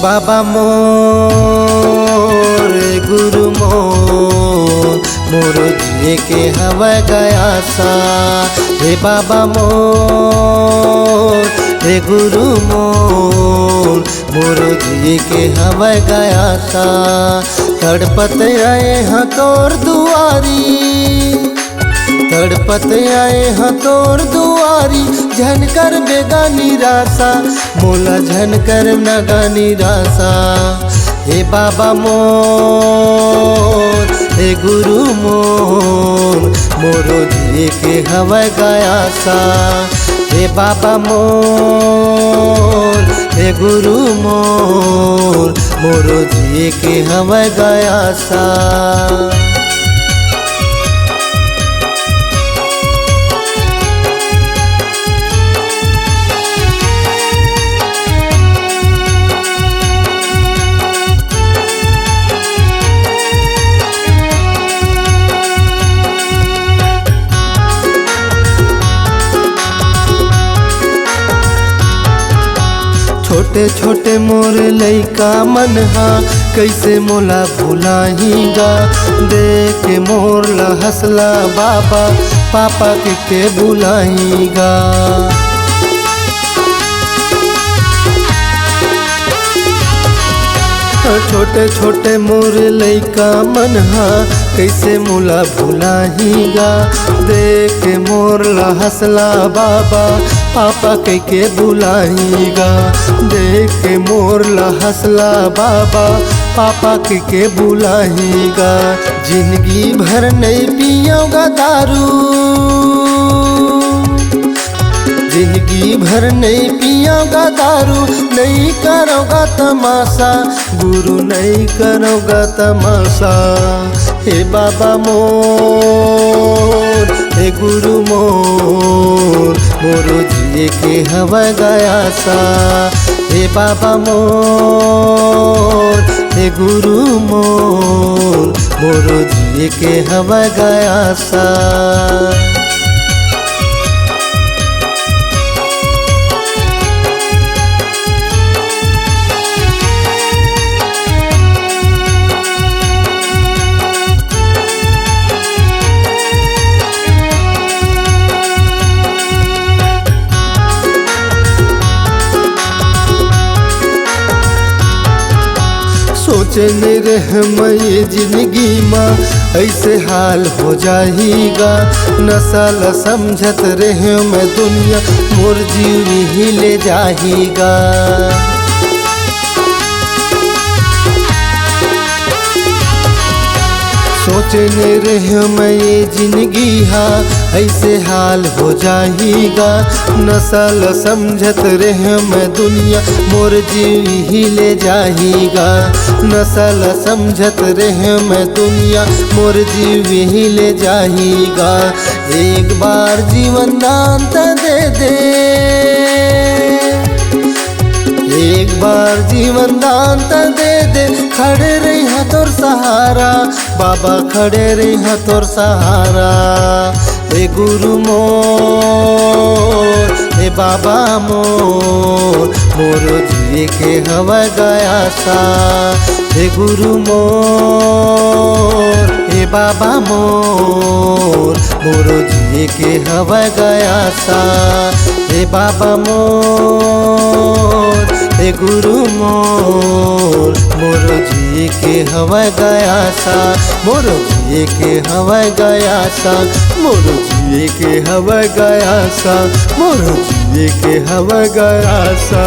बाबा मोर गुरु मोर जिए के हवा गया सा। हे बाबा मोर गुरु मोर जिए के हवा गया सा। तड़पत आए हाँ तोर दुआरी, तड़पत आए हाँ तोर दुआरी, झनकर बेगानी रासा मोला झनकर नगानी रासा। हे बाबा मोर हे गुरु मोरो जिए के हवा गया सा। हे बाबा मोर हे गुरु मोरो जिए के हवा गया सा। छोटे छोटे मोर लइका मन हा कैसे मोला भुलाहीगा। देख के मोर ला हंसला बाबा पापा के बुलाहीगा। छोटे छोटे मोर लइका मन हा कैसे मोला भुलाहीगा। देख के मोर ला हंसला बाबा पापा के बुलाहीगा। देख के मोर ला हंसला बाबा पापा के बुलाहीगा। जिंदगी भर नहीं पियोगा दारू, जिंदगी भर नहीं पियोगा दारू, नहीं करोगा तमाशा गुरु नहीं करोगा तमाशा। हे बाबा मोर हे गुरु मोरो जिए के हवा गया सा। हे बाबा मोर हे गुरु मोरो जिए के हवा गया सा। सोचने रह मैं जिंदगी माँ ऐसे हाल हो जाएगा। न साला समझत रहे मैं दुनिया मोर जीव ही ले जाएगा। सोचने रहे मैं ये जिंदगी हाँ ऐसे हाल हो जाएगा। न साला समझत रहे मैं दुनिया मोर जीव ही ले जाएगा। न साला समझत रहे मैं दुनिया मोर जीव ही ले जाएगा। एक बार जीवन दान दे दे, एक बार जीवन दान दे दे, खड़े रही हा तोर सहारा बाबा खड़े रही हा तोर सहारा। हे गुरु मोर हे बाबा मोरो जिए के हवा गया सा। हे गुरु मोर हे बाबा मोरो जिए के हवा गया सा। हे बाबा मोर हे गुरु मोरो जिए के हवा गया सा। मोरो जिए के हवा गया सा, मोरो जिए के हवा गया सा, मोरो जिए के हवा गया सा।